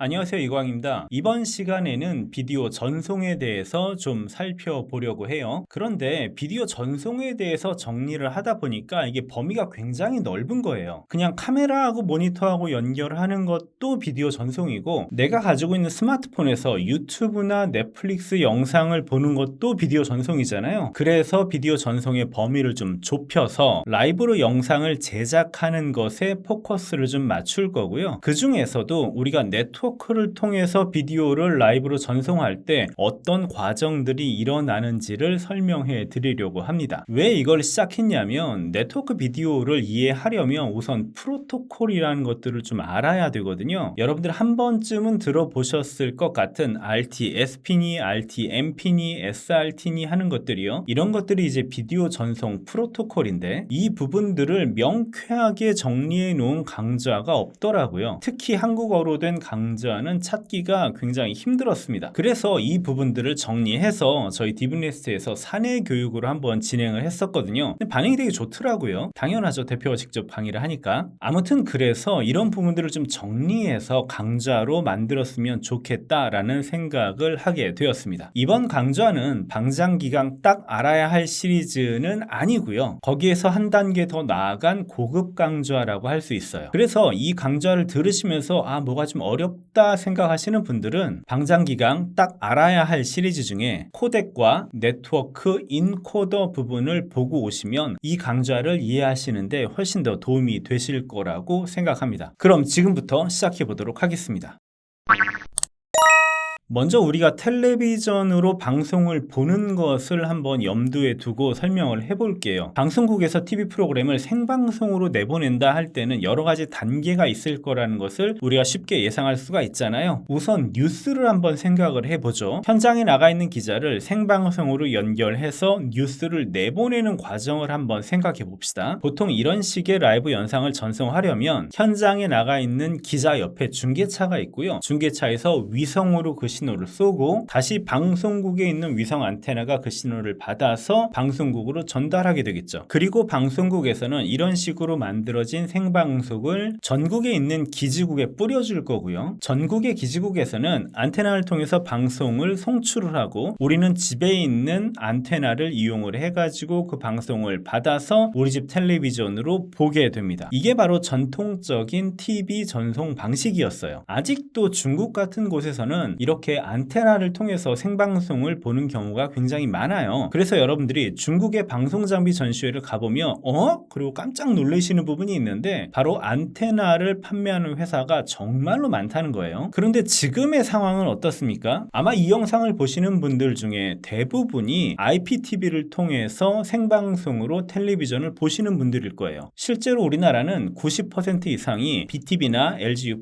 안녕하세요, 이광입니다. 이번 시간에는 비디오 전송에 대해서 좀 살펴보려고 해요. 그런데 비디오 전송에 대해서 정리를 하다 보니까 이게 범위가 굉장히 넓은 거예요. 그냥 카메라하고 모니터하고 연결하는 것도 비디오 전송이고, 내가 가지고 있는 스마트폰에서 유튜브나 넷플릭스 영상을 보는 것도 비디오 전송이잖아요. 그래서 비디오 전송의 범위를 좀 좁혀서 라이브로 영상을 제작하는 것에 포커스를 좀 맞출 거고요. 그 중에서도 우리가 네트워크를 통해서 비디오를 라이브로 전송할 때 어떤 과정들이 일어나는지를 설명해 드리려고 합니다. 왜 이걸 시작했냐면, 네트워크 비디오를 이해하려면 우선 프로토콜이라는 것들을 좀 알아야 되거든요. 여러분들 한 번쯤은 들어보셨을 것 같은 RT-SP니, RT-MP니, SRT니 하는 것들이요. 이런 것들이 이제 비디오 전송 프로토콜인데, 이 부분들을 명쾌하게 정리해 놓은 강좌가 없더라고요. 특히 한국어로 된 강좌는 찾기가 굉장히 힘들었습니다. 그래서 이 부분들을 정리해서 저희 디브니스트에서 사내 교육으로 한번 진행을 했었거든요. 근데 반응이 되게 좋더라고요. 당연하죠. 대표가 직접 강의를 하니까. 아무튼 그래서 이런 부분들을 좀 정리해서 강좌로 만들었으면 좋겠다라는 생각을 하게 되었습니다. 이번 강좌는 방장기강 딱 알아야 할 시리즈는 아니고요. 거기에서 한 단계 더 나아간 고급 강좌라고 할 수 있어요. 그래서 이 강좌를 들으시면서 뭐가 좀 어렵다 생각하시는 분들은 방장기강 딱 알아야 할 시리즈 중에 코덱과 네트워크 인코더 부분을 보고 오시면 이 강좌를 이해하시는데 훨씬 더 도움이 되실 거라고 생각합니다. 그럼 지금부터 시작해 보도록 하겠습니다. 먼저 우리가 텔레비전으로 방송을 보는 것을 한번 염두에 두고 설명을 해볼게요. 방송국에서 TV 프로그램을 생방송으로 내보낸다 할 때는 여러 가지 단계가 있을 거라는 것을 우리가 쉽게 예상할 수가 있잖아요. 우선 뉴스를 한번 생각을 해보죠. 현장에 나가 있는 기자를 생방송으로 연결해서 뉴스를 내보내는 과정을 한번 생각해 봅시다. 보통 이런 식의 라이브 영상을 전송하려면 현장에 나가 있는 기자 옆에 중계차가 있고요. 중계차에서 위성으로 그 신호를 쏘고 다시 방송국에 있는 위성 안테나가 그 신호를 받아서 방송국으로 전달하게 되겠죠. 그리고 방송국에서는 이런 식으로 만들어진 생방송을 전국에 있는 기지국에 뿌려줄 거고요. 전국의 기지국에서는 안테나를 통해서 방송을 송출을 하고, 우리는 집에 있는 안테나를 이용을 해가지고 그 방송을 받아서 우리 집 텔레비전으로 보게 됩니다. 이게 바로 전통적인 TV 전송 방식이었어요. 아직도 중국 같은 곳에서는 이렇게 안테나를 통해서 생방송을 보는 경우가 굉장히 많아요. 그래서 여러분들이 중국의 방송 장비 전시회를 가보면 그리고 깜짝 놀라시는 부분이 있는데, 바로 안테나를 판매하는 회사가 정말로 많다는 거예요. 그런데 지금의 상황은 어떻습니까? 아마 이 영상을 보시는 분들 중에 대부분이 IPTV를 통해서 생방송으로 텔레비전을 보시는 분들일 거예요. 실제로 우리나라는 90% 이상이 BTV나 LGU+,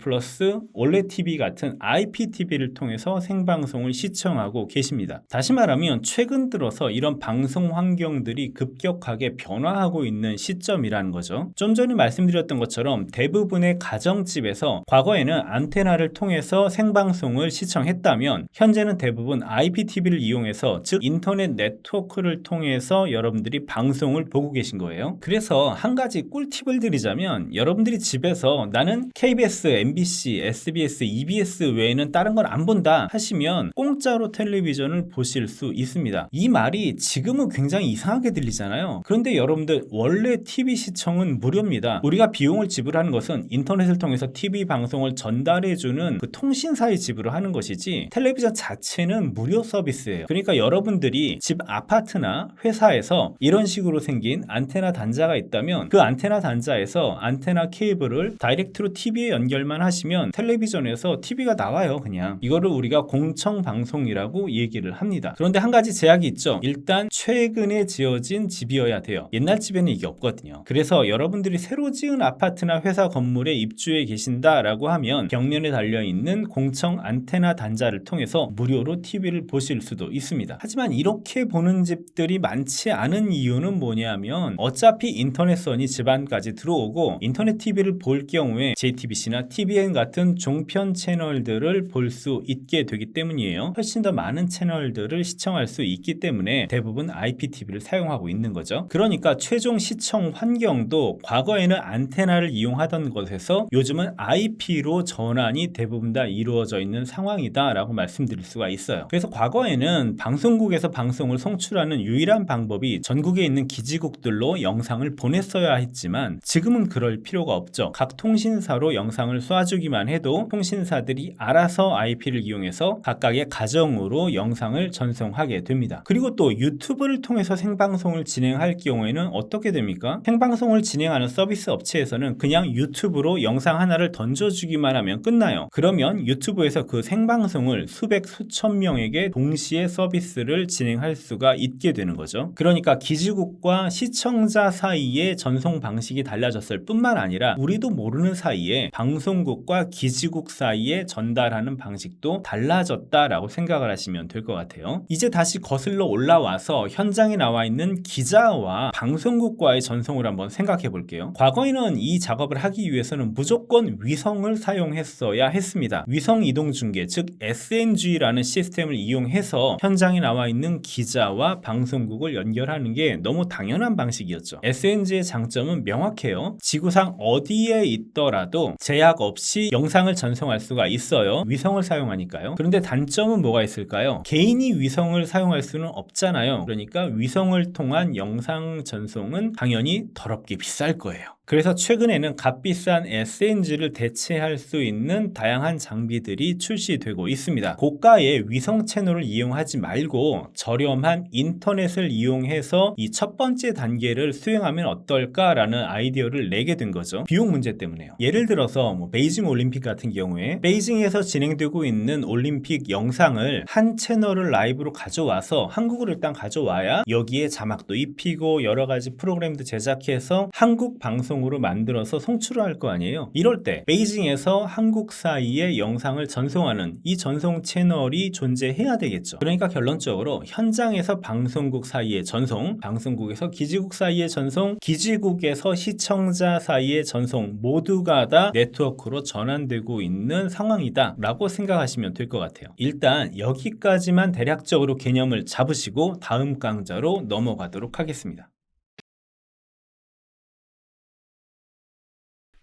올레TV 같은 IPTV를 통해서 생방송을 시청하고 계십니다. 다시 말하면 최근 들어서 이런 방송 환경들이 급격하게 변화하고 있는 시점이라는 거죠. 좀 전에 말씀드렸던 것처럼 대부분의 가정집에서 과거에는 안테나를 통해서 생방송을 시청했다면, 현재는 대부분 IPTV를 이용해서, 즉 인터넷 네트워크를 통해서 여러분들이 방송을 보고 계신 거예요. 그래서 한 가지 꿀팁을 드리자면, 여러분들이 집에서 나는 KBS, MBC, SBS, EBS 외에는 다른 건 안 본다 하시면 공짜로 텔레비전을 보실 수 있습니다. 이 말이 지금은 굉장히 이상하게 들리잖아요. 그런데 여러분들, 원래 TV 시청은 무료입니다. 우리가 비용을 지불하는 것은 인터넷을 통해서 TV 방송을 전달해주는 그 통신사에 지불을 하는 것이지, 텔레비전 자체는 무료 서비스예요. 그러니까 여러분들이 집 아파트나 회사에서 이런 식으로 생긴 안테나 단자가 있다면, 그 안테나 단자에서 안테나 케이블을 다이렉트로 TV에 연결만 하시면 텔레비전에서 TV가 나와요. 그냥 이거를 우리가 공청방송이라고 얘기를 합니다. 그런데 한 가지 제약이 있죠. 일단 최근에 지어진 집이어야 돼요. 옛날 집에는 이게 없거든요. 그래서 여러분들이 새로 지은 아파트나 회사 건물에 입주해 계신다라고 하면 벽면에 달려있는 공청 안테나 단자를 통해서 무료로 TV를 보실 수도 있습니다. 하지만 이렇게 보는 집들이 많지 않은 이유는 뭐냐면, 어차피 인터넷선이 집안까지 들어오고 인터넷 TV를 볼 경우에 JTBC나 TVN 같은 종편 채널들을 볼 수 있게 있게 되기 때문이에요. 훨씬 더 많은 채널들을 시청할 수 있기 때문에 대부분 IPTV를 사용하고 있는 거죠. 그러니까 최종 시청 환경도 과거에는 안테나를 이용하던 것에서 요즘은 IP로 전환이 대부분 다 이루어져 있는 상황이다 라고 말씀드릴 수가 있어요. 그래서 과거에는 방송국에서 방송을 송출하는 유일한 방법이 전국에 있는 기지국들로 영상을 보냈어야 했지만 지금은 그럴 필요가 없죠. 각 통신사로 영상을 쏴주기만 해도 통신사들이 알아서 IP를 이용해서 각각의 가정으로 영상을 전송하게 됩니다. 그리고 또 유튜브를 통해서 생방송을 진행할 경우에는 어떻게 됩니까? 생방송을 진행하는 서비스 업체에서는 그냥 유튜브로 영상 하나를 던져주기만 하면 끝나요. 그러면 유튜브에서 그 생방송을 수백 수천 명에게 동시에 서비스를 진행할 수가 있게 되는 거죠. 그러니까 기지국과 시청자 사이의 전송 방식이 달라졌을 뿐만 아니라 우리도 모르는 사이에 방송국과 기지국 사이에 전달하는 방식도 달라졌다라고 생각을 하시면 될 것 같아요. 이제 다시 거슬러 올라와서 현장에 나와 있는 기자와 방송국과의 전송을 한번 생각해 볼게요. 과거에는 이 작업을 하기 위해서는 무조건 위성을 사용했어야 했습니다. 위성 이동 중계, 즉 SNG라는 시스템을 이용해서 현장에 나와 있는 기자와 방송국을 연결하는 게 너무 당연한 방식이었죠. SNG의 장점은 명확해요. 지구상 어디에 있더라도 제약 없이 영상을 전송할 수가 있어요. 위성을 사용하니까요. 그런데 단점은 뭐가 있을까요? 개인이 위성을 사용할 수는 없잖아요. 그러니까 위성을 통한 영상 전송은 당연히 더럽게 비쌀 거예요. 그래서 최근에는 값비싼 SNG를 대체할 수 있는 다양한 장비들이 출시되고 있습니다. 고가의 위성 채널을 이용하지 말고 저렴한 인터넷을 이용해서 이 첫 번째 단계를 수행하면 어떨까라는 아이디어를 내게 된 거죠. 비용 문제 때문에요. 예를 들어서 베이징 올림픽 같은 경우에 베이징에서 진행되고 있는 올림픽 영상을 한 채널을 라이브로 가져와서 한국으로 일단 가져와야 여기에 자막도 입히고 여러 가지 프로그램도 제작해서 한국 방송으로 만들어서 송출을 할 거 아니에요. 이럴 때 베이징에서 한국 사이에 영상을 전송하는 이 전송 채널이 존재해야 되겠죠. 그러니까 결론적으로 현장에서 방송국 사이의 전송, 방송국에서 기지국 사이의 전송, 기지국에서 시청자 사이의 전송 모두가 다 네트워크로 전환되고 있는 상황이다 라고 생각하시면 될 것 같아요. 일단 여기까지만 대략적으로 개념을 잡으시고 다음 강좌로 넘어가도록 하겠습니다.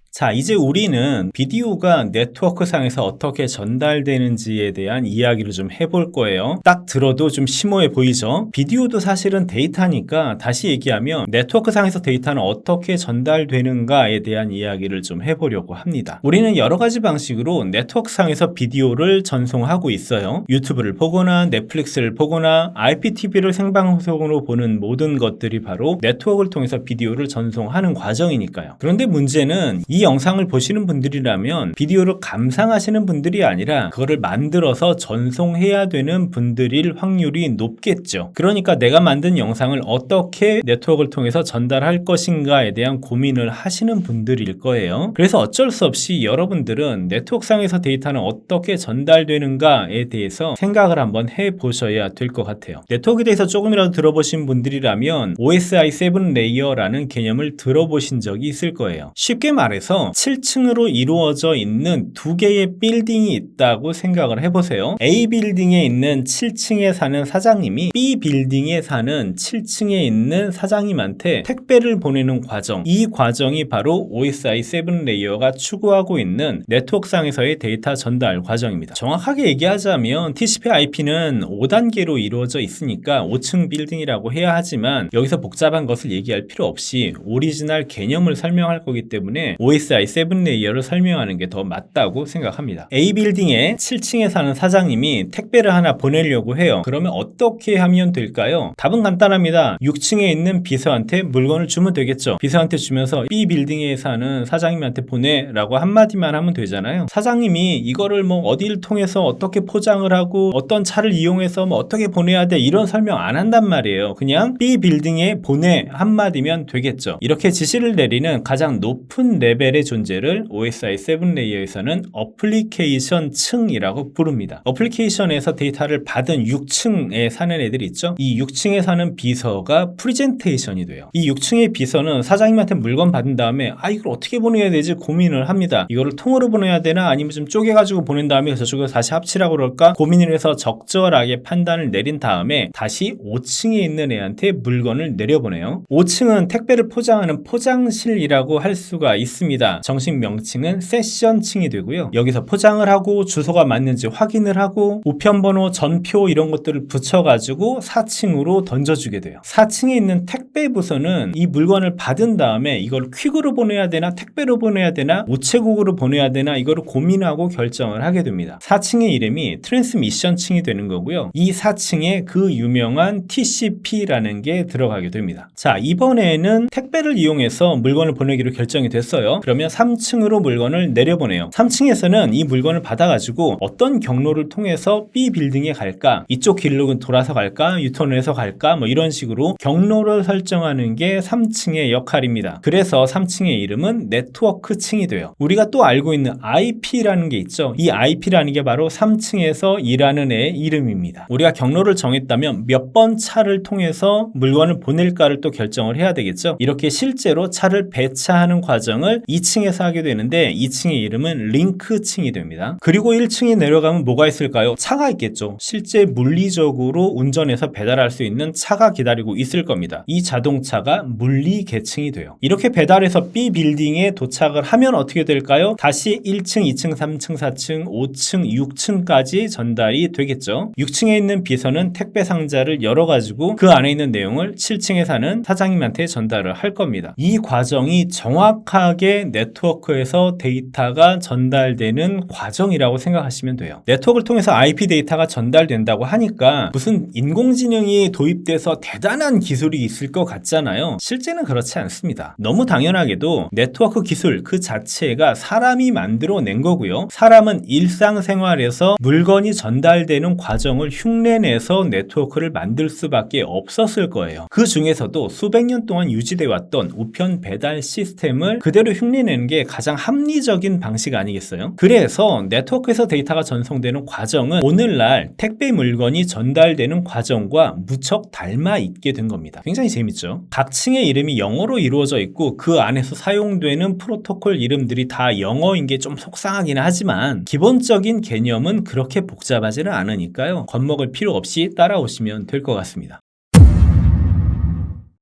자, 이제 우리는 비디오가 네트워크 상에서 어떻게 전달되는지에 대한 이야기를 좀 해볼 거예요. 딱 들어도 좀 심오해 보이죠? 비디오도 사실은 데이터니까 다시 얘기하면 네트워크 상에서 데이터는 어떻게 전달되는가에 대한 이야기를 좀 해보려고 합니다. 우리는 여러 가지 방식으로 네트워크 상에서 비디오를 전송하고 있어요. 유튜브를 보거나 넷플릭스를 보거나 IPTV를 생방송으로 보는 모든 것들이 바로 네트워크를 통해서 비디오를 전송하는 과정이니까요. 그런데 문제는 이 영상을 보시는 분들이라면 비디오를 감상하시는 분들이 아니라 그거를 만들어서 전송해야 되는 분들일 확률이 높겠죠. 그러니까 내가 만든 영상을 어떻게 네트워크를 통해서 전달할 것인가에 대한 고민을 하시는 분들일 거예요. 그래서 어쩔 수 없이 여러분들은 네트워크상에서 데이터는 어떻게 전달되는가에 대해서 생각을 한번 해보셔야 될 것 같아요. 네트워크에 대해서 조금이라도 들어보신 분들이라면 OSI 7 레이어라는 개념을 들어보신 적이 있을 거예요. 쉽게 말해서 7층으로 이루어져 있는 두 개의 빌딩이 있다고 생각을 해보세요. A 빌딩에 있는 7층에 사는 사장님이 B 빌딩에 사는 7층에 있는 사장님한테 택배를 보내는 과정, 이 과정이 바로 OSI 7 레이어가 추구하고 있는 네트워크상에서의 데이터 전달 과정입니다. 정확하게 얘기하자면 TCP/IP는 5단계로 이루어져 있으니까 5층 빌딩이라고 해야 하지만 여기서 복잡한 것을 얘기할 필요 없이 오리지널 개념을 설명할 거기 때문에 OSI 7 레이어를 설명하는 게 더 맞다고 생각합니다. A 빌딩에 7층에 사는 사장님이 택배를 하나 보내려고 해요. 그러면 어떻게 하면 될까요? 답은 간단합니다. 6층에 있는 비서한테 물건을 주면 되겠죠. 비서한테 주면서 B 빌딩에 사는 사장님한테 보내라고 한마디만 하면 되잖아요. 사장님이 이거를 어디를 통해서 어떻게 포장을 하고 어떤 차를 이용해서 어떻게 보내야 돼 이런 설명 안 한단 말이에요. 그냥 B 빌딩에 보내 한마디면 되겠죠. 이렇게 지시를 내리는 가장 높은 레벨의 레벨의 존재를 OSI 7레이어에서는 어플리케이션 층이라고 부릅니다. 어플리케이션에서 데이터를 받은 6층에 사는 애들 있죠? 이 6층에 사는 비서가 프레젠테이션이 돼요. 이 6층의 비서는 사장님한테 물건 받은 다음에 이걸 어떻게 보내야 되지 고민을 합니다. 이거를 통으로 보내야 되나 아니면 좀 쪼개가지고 보낸 다음에 저쪽에서 다시 합치라고 그럴까 고민을 해서 적절하게 판단을 내린 다음에 다시 5층에 있는 애한테 물건을 내려보내요. 5층은 택배를 포장하는 포장실이라고 할 수가 있습니다. 정식 명칭은 세션층이 되고요. 여기서 포장을 하고 주소가 맞는지 확인을 하고 우편번호, 전표 이런 것들을 붙여가지고 4층으로 던져주게 돼요. 4층에 있는 택배 부서는 이 물건을 받은 다음에 이걸 퀵으로 보내야 되나 택배로 보내야 되나 우체국으로 보내야 되나 이거를 고민하고 결정을 하게 됩니다. 4층의 이름이 트랜스미션층이 되는 거고요. 이 4층에 그 유명한 TCP라는 게 들어가게 됩니다. 자, 이번에는 택배를 이용해서 물건을 보내기로 결정이 됐어요. 그러면 3층으로 물건을 내려보내요. 3층에서는 이 물건을 받아가지고 어떤 경로를 통해서 B 빌딩에 갈까, 이쪽 길로 돌아서 갈까, 유턴을 해서 갈까, 뭐 이런 식으로 경로를 설정하는 게 3층의 역할입니다. 그래서 3층의 이름은 네트워크층이 돼요. 우리가 또 알고 있는 IP라는 게 있죠. 이 IP라는 게 바로 3층에서 일하는 애의 이름입니다. 우리가 경로를 정했다면 몇 번 차를 통해서 물건을 보낼까를 또 결정을 해야 되겠죠. 이렇게 실제로 차를 배차하는 과정을 2층에서 하게 되는데 2층의 이름은 링크층이 됩니다. 그리고 1층에 내려가면 뭐가 있을까요? 차가 있겠죠. 실제 물리적으로 운전해서 배달할 수 있는 차가 기다리고 있을 겁니다. 이 자동차가 물리계층이 돼요. 이렇게 배달해서 B 빌딩에 도착을 하면 어떻게 될까요? 다시 1층, 2층, 3층, 4층, 5층, 6층까지 전달이 되겠죠. 6층에 있는 비서는 택배 상자를 열어가지고 그 안에 있는 내용을 7층에 사는 사장님한테 전달을 할 겁니다. 이 과정이 정확하게 네트워크에서 데이터가 전달되는 과정이라고 생각하시면 돼요. 네트워크를 통해서 IP 데이터가 전달된다고 하니까 무슨 인공지능이 도입돼서 대단한 기술이 있을 것 같잖아요. 실제는 그렇지 않습니다. 너무 당연하게도 네트워크 기술 그 자체가 사람이 만들어낸 거고요. 사람은 일상생활에서 물건이 전달되는 과정을 흉내내서 네트워크를 만들 수밖에 없었을 거예요. 그 중에서도 수백 년 동안 유지되어 왔던 우편 배달 시스템을 그대로 흉내내는 게 가장 합리적인 방식 아니겠어요? 그래서 네트워크에서 데이터가 전송되는 과정은 오늘날 택배 물건이 전달되는 과정과 무척 닮아 있게 된 겁니다. 굉장히 재밌죠? 각 층의 이름이 영어로 이루어져 있고 그 안에서 사용되는 프로토콜 이름들이 다 영어인 게 좀 속상하긴 하지만 기본적인 개념은 그렇게 복잡하지는 않으니까요. 겁먹을 필요 없이 따라오시면 될 것 같습니다.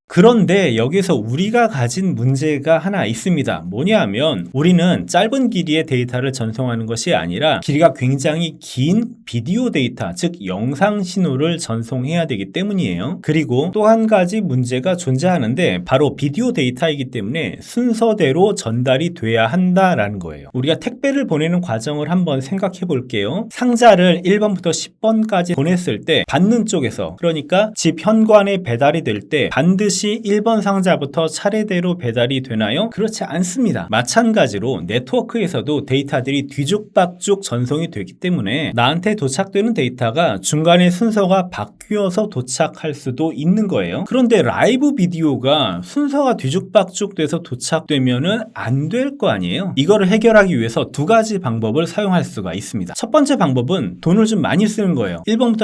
그런데 여기서 우리가 가진 문제가 하나 있습니다. 뭐냐면 우리는 짧은 길이의 데이터를 전송하는 것이 아니라 길이가 굉장히 긴 비디오 데이터, 즉 영상 신호를 전송해야 되기 때문이에요. 그리고 또 한 가지 문제가 존재하는데 바로 비디오 데이터이기 때문에 순서대로 전달이 돼야 한다라는 거예요. 우리가 택배를 보내는 과정을 한번 생각해 볼게요. 상자를 1번부터 10번까지 보냈을 때 받는 쪽에서, 그러니까 집 현관에 배달이 될 때 반드시 1번 상자부터 차례대로 배달이 되나요? 그렇지 않습니다. 마찬가지로 네트워크에서도 데이터들이 뒤죽박죽 전송이 되기 때문에 나한테 도착되는 데이터가 중간에 순서가 바뀌어서 도착할 수도 있는 거예요. 그런데 라이브 비디오가 순서가 뒤죽박죽 돼서 도착되면은 안 될 거 아니에요? 이거를 해결하기 위해서 두 가지 방법을 사용할 수가 있습니다. 첫 번째 방법은 돈을 좀 많이 쓰는 거예요. 1번부터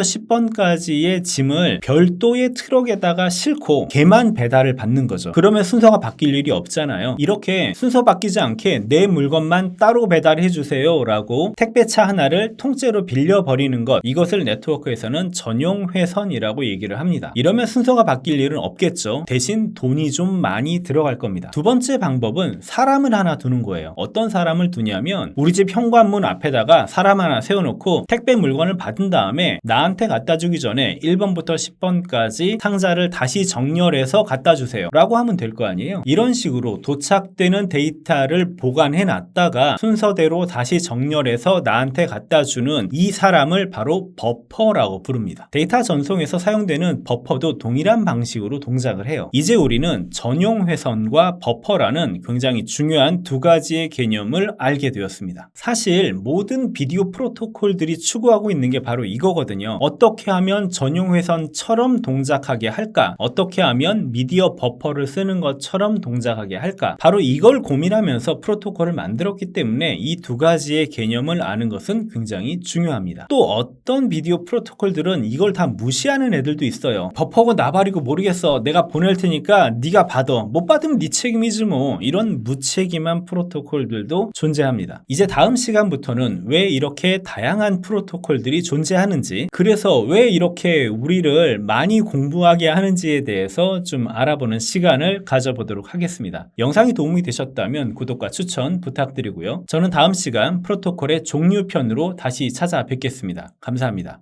10번까지의 짐을 별도의 트럭에다가 싣고 걔만 배달을 받는 거죠. 그러면 순서가 바뀔 일이 없잖아요. 이렇게 순서 바뀌지 않게 내 물건만 따로 배달해 주세요 라고 택배차 하나를 통째로 빌려버리는 것, 이것을 네트워크에서는 전용 회선이라고 얘기를 합니다. 이러면 순서가 바뀔 일은 없겠죠. 대신 돈이 좀 많이 들어갈 겁니다. 두 번째 방법은 사람을 하나 두는 거예요. 어떤 사람을 두냐면 우리 집 현관문 앞에다가 사람 하나 세워놓고 택배 물건을 받은 다음에 나한테 갖다 주기 전에 1번부터 10번까지 상자를 다시 정렬해서 갖다 주세요 라고 하면 될 거 아니에요. 이런 식으로 도착되는 데이터를 보관해 놨다가 순서대로 다시 정렬해서 나한테 갖다 주는 이 사람을 바로 버퍼라고 부릅니다. 데이터 전송에서 사용되는 버퍼도 동일한 방식으로 동작을 해요. 이제 우리는 전용 회선과 버퍼라는 굉장히 중요한 두 가지의 개념을 알게 되었습니다. 사실 모든 비디오 프로토콜들이 추구하고 있는 게 바로 이거거든요. 어떻게 하면 전용 회선처럼 동작하게 할까? 어떻게 하면 동안 미디어 버퍼를 쓰는 것처럼 동작하게 할까? 바로 이걸 고민하면서 프로토콜을 만들었기 때문에 이 두 가지의 개념을 아는 것은 굉장히 중요합니다. 또 어떤 비디오 프로토콜들은 이걸 다 무시하는 애들도 있어요. 버퍼고 나발이고 모르겠어. 내가 보낼 테니까 네가 받아. 못 받으면 네 책임이지 뭐. 이런 무책임한 프로토콜들도 존재합니다. 이제 다음 시간부터는 왜 이렇게 다양한 프로토콜들이 존재하는지, 그래서 왜 이렇게 우리를 많이 공부하게 하는지에 대해서 좀 알아보는 시간을 가져보도록 하겠습니다. 영상이 도움이 되셨다면 구독과 추천 부탁드리고요. 저는 다음 시간 프로토콜의 종류편으로 다시 찾아뵙겠습니다. 감사합니다.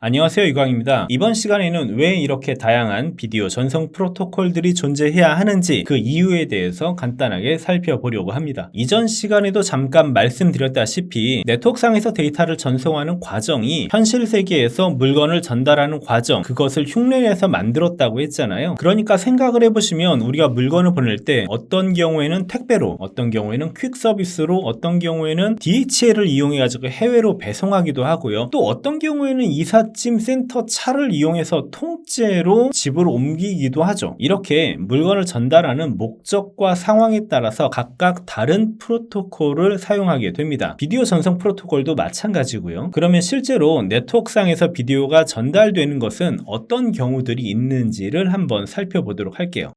안녕하세요, 유광입니다. 이번 시간에는 왜 이렇게 다양한 비디오 전송 프로토콜들이 존재해야 하는지 그 이유에 대해서 간단하게 살펴보려고 합니다. 이전 시간에도 잠깐 말씀드렸다시피 네트워크상에서 데이터를 전송하는 과정이 현실 세계에서 물건을 전달하는 과정, 그것을 흉내내서 만들었다고 했잖아요. 그러니까 생각을 해보시면 우리가 물건을 보낼 때 어떤 경우에는 택배로, 어떤 경우에는 퀵 서비스로, 어떤 경우에는 DHL을 이용해가지고 해외로 배송하기도 하고요. 또 어떤 경우에는 이삿짐 센터 차를 이용해서 통째로 집으로 옮기기도 하죠. 이렇게 물건을 전달하는 목적과 상황에 따라서 각각 다른 프로토콜을 사용하게 됩니다. 비디오 전송 프로토콜도 마찬가지고요. 그러면 실제로 네트워크상에서 비디오가 전달되는 것은 어떤 경우들이 있는지를 한번 살펴보도록 할게요.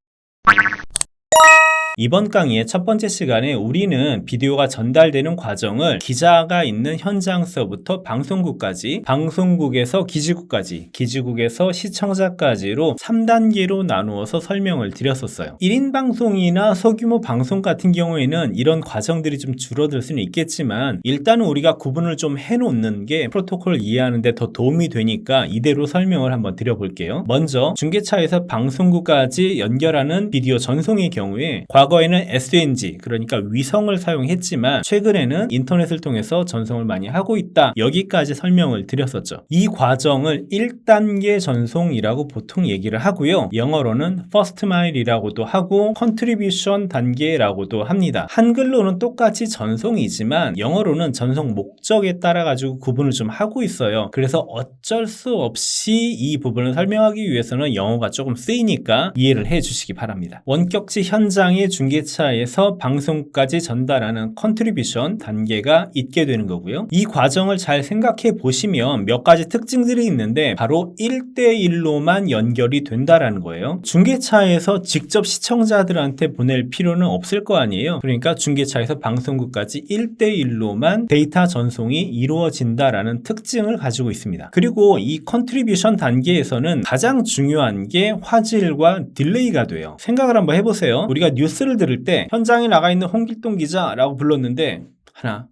이번 강의의 첫 번째 시간에 우리는 비디오가 전달되는 과정을 기자가 있는 현장서부터 방송국까지, 방송국에서 기지국까지, 기지국에서 시청자까지로 3단계로 나누어서 설명을 드렸었어요. 1인 방송이나 소규모 방송 같은 경우에는 이런 과정들이 좀 줄어들 수는 있겠지만 일단은 우리가 구분을 좀 해놓는 게 프로토콜을 이해하는 데 더 도움이 되니까 이대로 설명을 한번 드려볼게요. 먼저 중계차에서 방송국까지 연결하는 비디오 전송의 경우에 과거에는 SNG, 그러니까 위성을 사용했지만 최근에는 인터넷을 통해서 전송을 많이 하고 있다. 여기까지 설명을 드렸었죠. 이 과정을 1단계 전송이라고 보통 얘기를 하고요. 영어로는 First Mile이라고도 하고 Contribution 단계라고도 합니다. 한글로는 똑같이 전송이지만 영어로는 전송 목적에 따라 가지고 구분을 좀 하고 있어요. 그래서 어쩔 수 없이 이 부분을 설명하기 위해서는 영어가 조금 쓰이니까 이해를 해 주시기 바랍니다. 원격지 현장의 중계차에서 방송까지 전달하는 컨트리뷰션 단계가 있게 되는 거고요. 이 과정을 잘 생각해 보시면 몇 가지 특징들이 있는데 바로 1대1로만 연결이 된다라는 거예요. 중계차에서 직접 시청자들한테 보낼 필요는 없을 거 아니에요. 그러니까 중계차에서 방송국까지 1대1로만 데이터 전송이 이루어진다라는 특징을 가지고 있습니다. 그리고 이 컨트리뷰션 단계에서는 가장 중요한 게 화질과 딜레이가 돼요. 생각을 한번 해보세요. 우리가 뉴스를 들을 때 현장에 나가 있는 홍길동 기자라고 불렀는데 하나,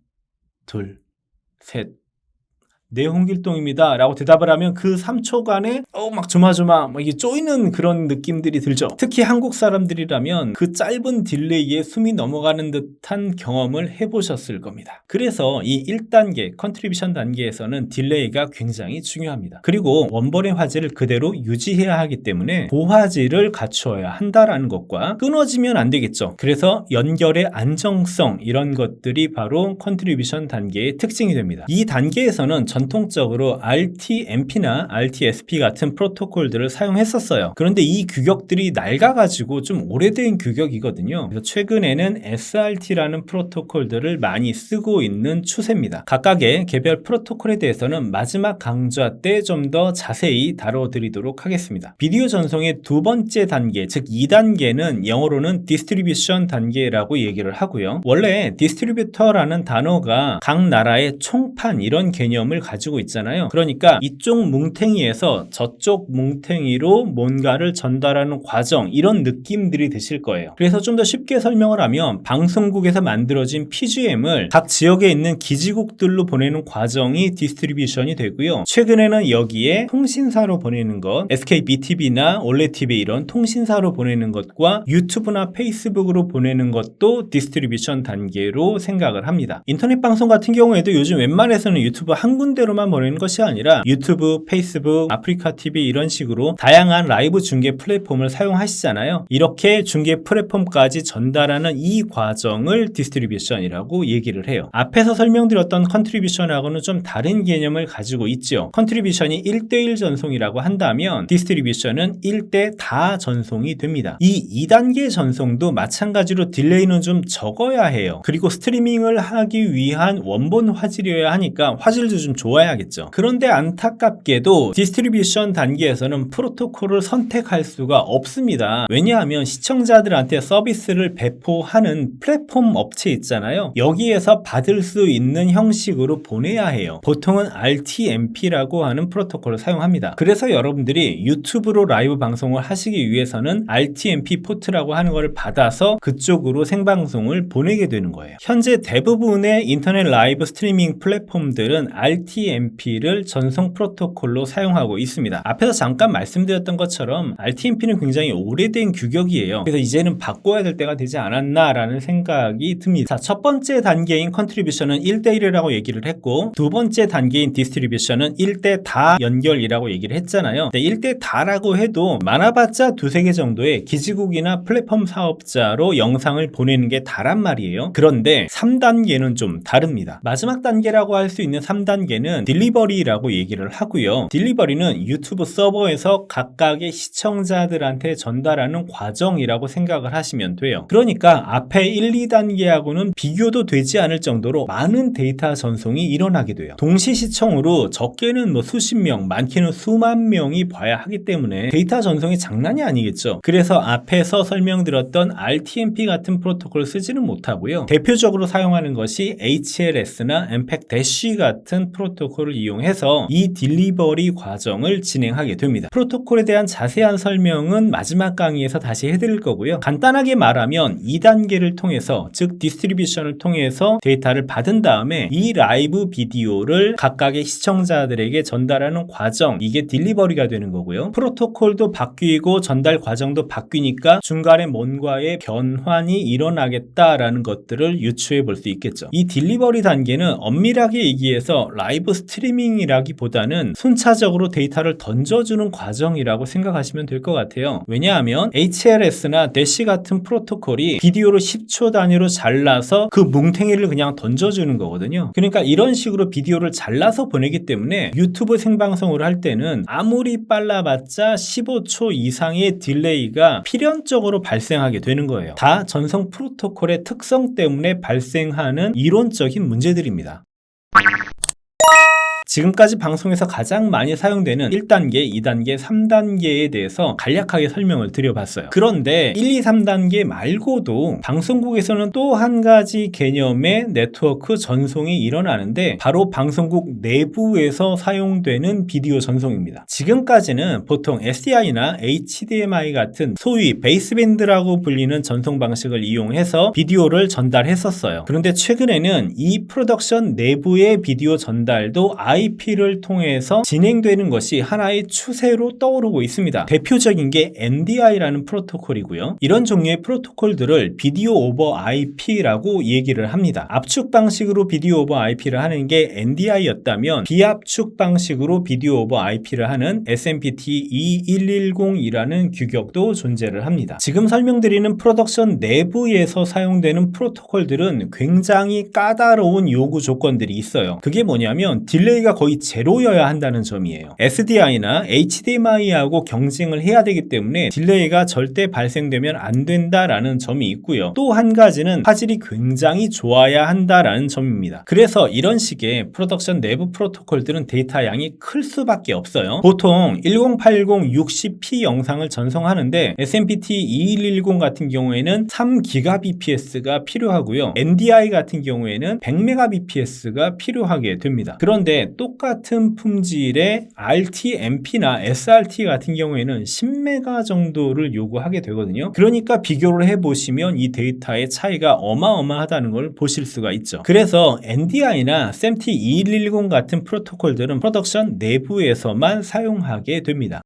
둘, 셋, 네, 홍길동입니다 라고 대답을 하면 그 3초간에 막 조마조마 이게 쪼이는 그런 느낌들이 들죠. 특히 한국 사람들이라면 그 짧은 딜레이에 숨이 넘어가는 듯한 경험을 해보셨을 겁니다. 그래서 이 1단계 컨트리뷰션 단계에서는 딜레이가 굉장히 중요합니다. 그리고 원본의 화질을 그대로 유지해야 하기 때문에 고화질을 갖추어야 한다라는 것과 끊어지면 안 되겠죠. 그래서 연결의 안정성, 이런 것들이 바로 컨트리뷰션 단계의 특징이 됩니다. 이 단계에서는 전통적으로 RTMP나 RTSP 같은 프로토콜들을 사용했었어요. 그런데 이 규격들이 낡아가지고 좀 오래된 규격이거든요. 그래서 최근에는 SRT라는 프로토콜들을 많이 쓰고 있는 추세입니다. 각각의 개별 프로토콜에 대해서는 마지막 강좌 때 좀 더 자세히 다뤄드리도록 하겠습니다. 비디오 전송의 두 번째 단계, 즉 2단계는 영어로는 디스트리뷰션 단계라고 얘기를 하고요. 원래 디스트리뷰터라는 단어가 각 나라의 총판, 이런 개념을 가지고 있잖아요. 그러니까 이쪽 뭉탱이에서 저쪽 뭉탱이로 뭔가를 전달하는 과정, 이런 느낌들이 드실 거예요. 그래서 좀 더 쉽게 설명을 하면 방송국에서 만들어진 PGM을 각 지역에 있는 기지국들로 보내는 과정이 디스트리뷰션이 되고요. 최근에는 여기에 통신사로 보내는 것, SKBTV나 올레TV 이런 통신사로 보내는 것과 유튜브나 페이스북으로 보내는 것도 디스트리뷰션 단계로 생각을 합니다. 인터넷 방송 같은 경우에도 요즘 웬만해서는 유튜브 한 군데 실시간으로만 보내는 것이 아니라 유튜브, 페이스북, 아프리카 TV 이런 식으로 다양한 라이브 중계 플랫폼을 사용하시잖아요. 이렇게 중계 플랫폼까지 전달하는 이 과정을 디스트리뷰션이라고 얘기를 해요. 앞에서 설명드렸던 컨트리뷰션하고는 좀 다른 개념을 가지고 있죠. 컨트리뷰션이 1대1 전송이라고 한다면 디스트리뷰션은 1대 다 전송이 됩니다. 이 2단계 전송도 마찬가지로 딜레이는 좀 적어야 해요. 그리고 스트리밍을 하기 위한 원본 화질이어야 하니까 화질도 좀 좋아야겠죠. 그런데 안타깝게도 디스트리뷰션 단계에서는 프로토콜을 선택할 수가 없습니다. 왜냐하면 시청자들한테 서비스를 배포하는 플랫폼 업체 있잖아요. 여기에서 받을 수 있는 형식으로 보내야 해요. 보통은 RTMP라고 하는 프로토콜을 사용합니다. 그래서 여러분들이 유튜브로 라이브 방송을 하시기 위해서는 RTMP 포트라고 하는 것을 받아서 그쪽으로 생방송을 보내게 되는 거예요. 현재 대부분의 인터넷 라이브 스트리밍 플랫폼들은 RTMP를 전송 프로토콜로 사용하고 있습니다. 앞에서 잠깐 말씀드렸던 것처럼 RTMP는 굉장히 오래된 규격이에요. 그래서 이제는 바꿔야 될 때가 되지 않았나 라는 생각이 듭니다. 자, 첫 번째 단계인 컨트리뷰션은 1대1이라고 얘기를 했고, 두 번째 단계인 디스트리뷰션은 1대 다 연결이라고 얘기를 했잖아요. 1대 다라고 해도 많아봤자 두세 개 정도의 기지국이나 플랫폼 사업자로 영상을 보내는 게 다란 말이에요. 그런데 3단계는 좀 다릅니다. 마지막 단계라고 할 수 있는 3단계는 딜리버리라고 얘기를 하고요. 딜리버리는 유튜브 서버에서 각각의 시청자들한테 전달하는 과정이라고 생각을 하시면 돼요. 그러니까 앞에 1, 2단계하고는 비교도 되지 않을 정도로 많은 데이터 전송이 일어나게 돼요. 동시 시청으로 적게는 수십 명, 많게는 수만 명이 봐야 하기 때문에 데이터 전송이 장난이 아니겠죠. 그래서 앞에서 설명드렸던 RTMP 같은 프로토콜을 쓰지는 못하고요. 대표적으로 사용하는 것이 HLS나 MPEG-Dash 같은 프로토콜을 이용해서 이 딜리버리 과정을 진행하게 됩니다. 프로토콜에 대한 자세한 설명은 마지막 강의에서 다시 해드릴 거고요. 간단하게 말하면 2단계를 통해서, 즉 디스트리뷰션을 통해서 데이터를 받은 다음에 이 라이브 비디오를 각각의 시청자들에게 전달하는 과정, 이게 딜리버리가 되는 거고요. 프로토콜도 바뀌고 전달 과정도 바뀌니까 중간에 뭔가의 변환이 일어나겠다라는 것들을 유추해 볼 수 있겠죠. 이 딜리버리 단계는 엄밀하게 얘기해서 라이브 스트리밍이라기보다는 순차적으로 데이터를 던져주는 과정이라고 생각하시면 될 것 같아요. 왜냐하면 HLS나 Dash 같은 프로토콜이 비디오를 10초 단위로 잘라서 그 뭉탱이를 그냥 던져주는 거거든요. 그러니까 이런 식으로 비디오를 잘라서 보내기 때문에 유튜브 생방송을 할 때는 아무리 빨라봤자 15초 이상의 딜레이가 필연적으로 발생하게 되는 거예요. 다 전송 프로토콜의 특성 때문에 발생하는 이론적인 문제들입니다. 지금까지 방송에서 가장 많이 사용되는 1단계, 2단계, 3단계에 대해서 간략하게 설명을 드려봤어요. 그런데 1, 2, 3단계 말고도 방송국에서는 또 한 가지 개념의 네트워크 전송이 일어나는데 바로 방송국 내부에서 사용되는 비디오 전송입니다. 지금까지는 보통 SDI나 HDMI 같은 소위 베이스밴드라고 불리는 전송 방식을 이용해서 비디오를 전달했었어요. 그런데 최근에는 이 프로덕션 내부의 비디오 전달도 IP를 통해서 진행되는 것이 하나의 추세로 떠오르고 있습니다. 대표적인 게 NDI라는 프로토콜이고요. 이런 종류의 프로토콜들을 비디오 오버 IP라고 얘기를 합니다. 압축 방식으로 비디오 오버 IP를 하는 게 NDI였다면 비압축 방식으로 비디오 오버 IP를 하는 SMPT 2110이라는 규격도 존재를 합니다. 지금 설명드리는 프로덕션 내부에서 사용되는 프로토콜들은 굉장히 까다로운 요구 조건들이 있어요. 그게 뭐냐면 딜레이가 거의 제로여야 한다는 점이에요. SDI나 HDMI하고 경쟁을 해야 되기 때문에 딜레이가 절대 발생되면 안 된다라는 점이 있고요. 또 한 가지는 화질이 굉장히 좋아야 한다라는 점입니다. 그래서 이런 식의 프로덕션 내부 프로토콜들은 데이터 양이 클 수밖에 없어요. 보통 1080 60p 영상을 전송하는데 SMPT 2110 같은 경우에는 3GBps가 필요하고요. NDI 같은 경우에는 100Mbps가 필요하게 됩니다. 그런데 똑같은 품질의 RTMP나 SRT 같은 경우에는 10메가 정도를 요구하게 되거든요. 그러니까 비교를 해보시면 이 데이터의 차이가 어마어마하다는 걸 보실 수가 있죠. 그래서 NDI나 SMPT2110 같은 프로토콜들은 프로덕션 내부에서만 사용하게 됩니다.